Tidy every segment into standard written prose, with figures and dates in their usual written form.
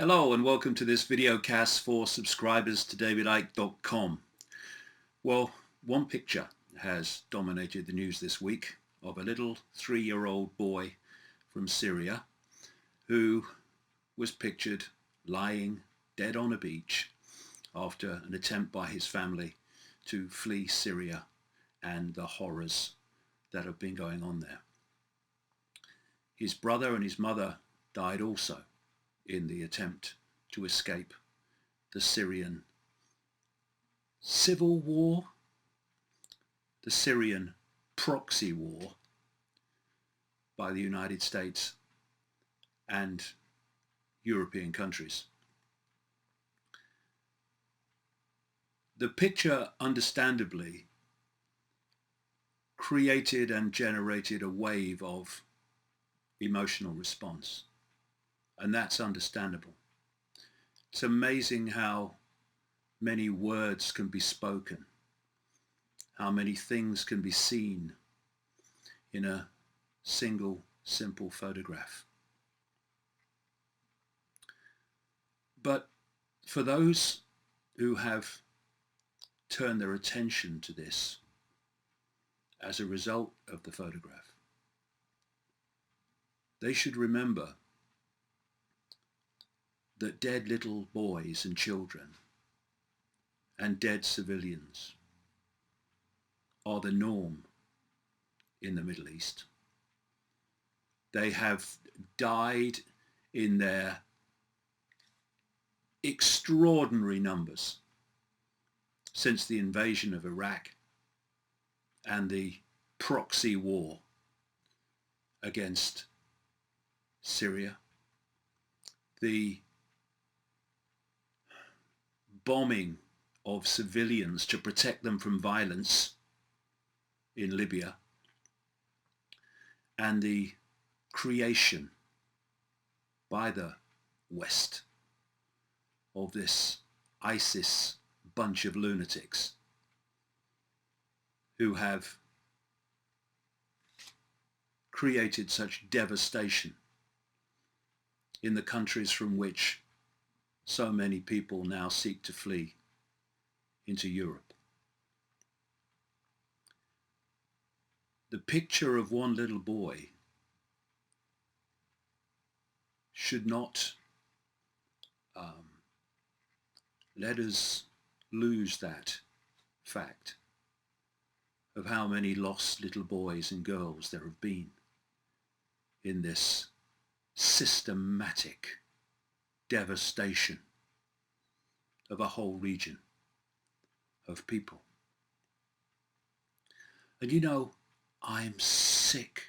Hello and welcome to this video cast for subscribers to davidicke.com. Well, one picture has dominated the news this week of a little 3-year-old boy from Syria who was pictured lying dead on a beach after an attempt by his family to flee Syria and the horrors that have been going on there. His brother and his mother died also in the attempt to escape the Syrian civil war, the Syrian proxy war by the United States and European countries. The picture, understandably, created and generated a wave of emotional response. And that's understandable. It's amazing how many words can be spoken, how many things can be seen in a single, simple photograph. But for those who have turned their attention to this as a result of the photograph, they should remember that dead little boys and children and dead civilians are the norm in the Middle East. They have died in their extraordinary numbers since the invasion of Iraq and the proxy war against Syria. The bombing of civilians to protect them from violence in Libya, and the creation by the West of this ISIS bunch of lunatics who have created such devastation in the countries from which so many people now seek to flee into Europe. The picture of one little boy should not let us lose that fact of how many lost little boys and girls there have been in this systematic devastation of a whole region of people. And you know, I'm sick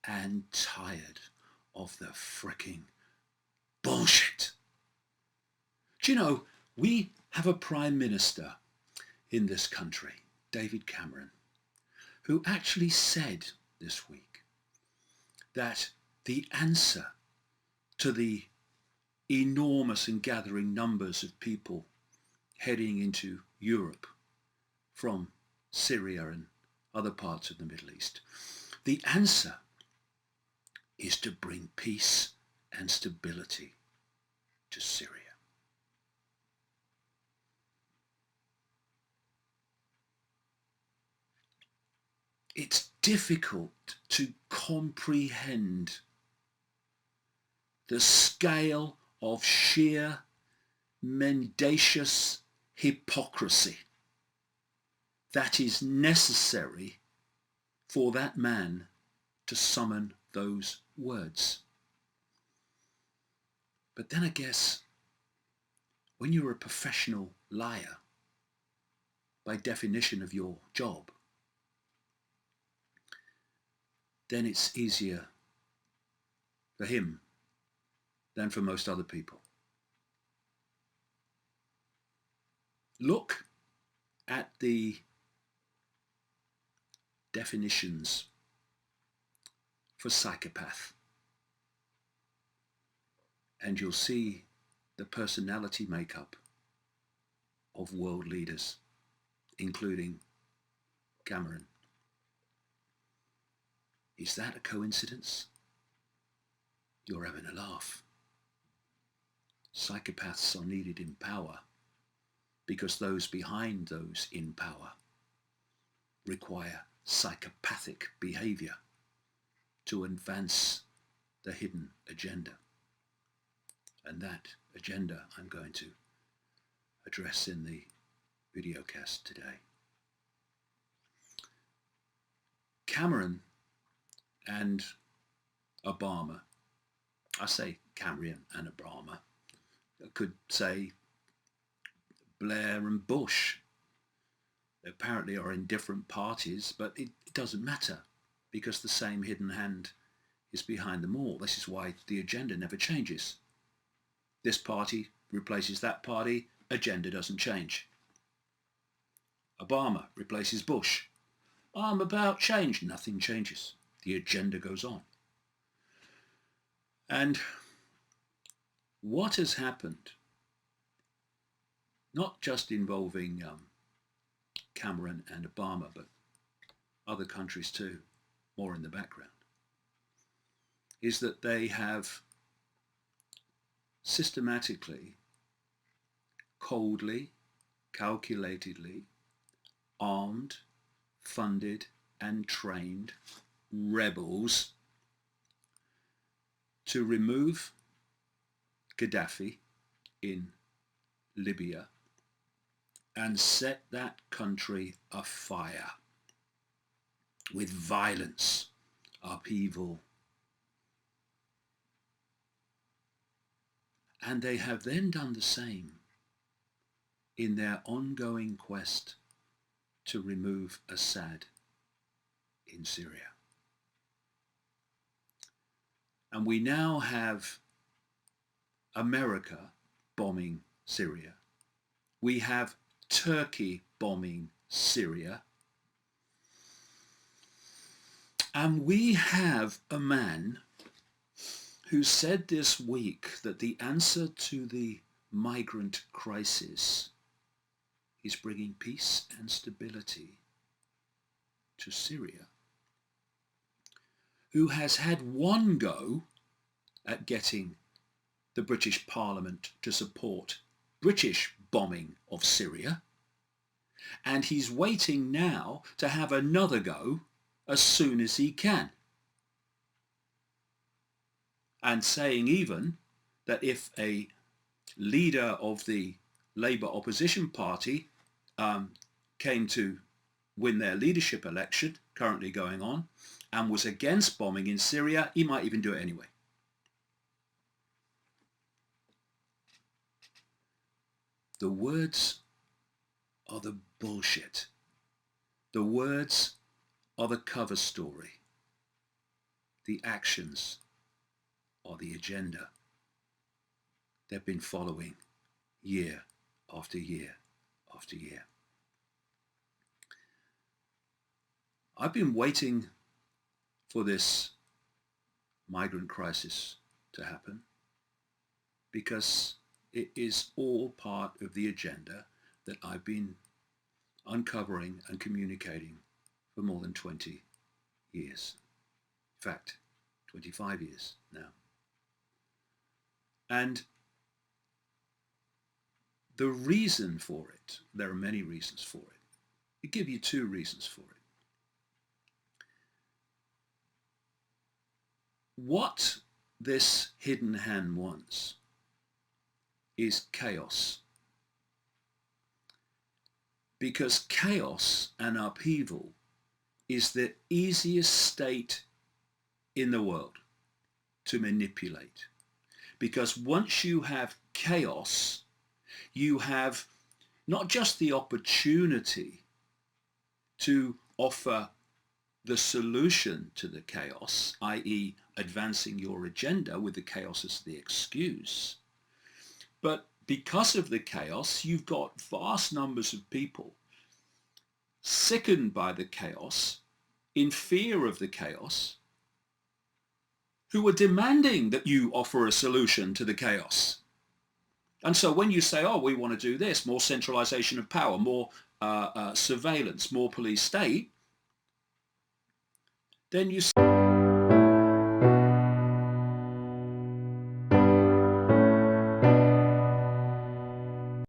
and tired of the fricking bullshit. Do you know, we have a Prime Minister in this country, David Cameron, who actually said this week that the answer to the enormous and gathering numbers of people heading into Europe from Syria and other parts of the Middle East, the answer is to bring peace and stability to Syria. It's difficult to comprehend the scale of sheer mendacious hypocrisy that is necessary for that man to summon those words. But then I guess when you're a professional liar, by definition of your job, then it's easier for him than for most other people. Look at the definitions for psychopath, and you'll see the personality makeup of world leaders, including Cameron. Is that a coincidence? You're having a laugh. psychopaths are needed in power because those behind those in power require psychopathic behavior to advance the hidden agenda. And that agenda I'm going to address in the videocast today. Cameron and Obama, I say Cameron and Obama, I could say Blair and Bush. They apparently are in different parties, but it doesn't matter because the same hidden hand is behind them all. This is why the agenda never changes. This party replaces that party, agenda doesn't change. Obama replaces Bush. I'm about change, nothing changes. The agenda goes on. And what has happened, not just involving Cameron and Obama, but other countries too, more in the background, is that they have systematically, coldly, calculatedly armed, funded and trained rebels to remove Gaddafi in Libya and set that country afire with violence, upheaval. And they have then done the same in their ongoing quest to remove Assad in Syria. And we now have America bombing Syria. We have Turkey bombing Syria. And we have a man who said this week that the answer to the migrant crisis is bringing peace and stability to Syria, who has had one go at getting the British Parliament to support British bombing of Syria, and he's waiting now to have another go as soon as he can. And saying even that if a leader of the Labour opposition party came to win their leadership election, currently going on, and was against bombing in Syria, he might even do it anyway. The words are the bullshit. The words are the cover story. The actions are the agenda they've been following year after year after year. I've been waiting for this migrant crisis to happen because it is all part of the agenda that I've been uncovering and communicating for more than 20 years. In fact, 25 years now. And the reason for it, there are many reasons for it. I'll give you two reasons for it. What this hidden hand wants is chaos. Because chaos and upheaval is the easiest state in the world to manipulate. Because once you have chaos, you have not just the opportunity to offer the solution to the chaos, i.e. advancing your agenda with the chaos as the excuse, but because of the chaos, you've got vast numbers of people sickened by the chaos, in fear of the chaos, who are demanding that you offer a solution to the chaos. And so when you say, oh, we want to do this, more centralization of power, more surveillance, more police state, then you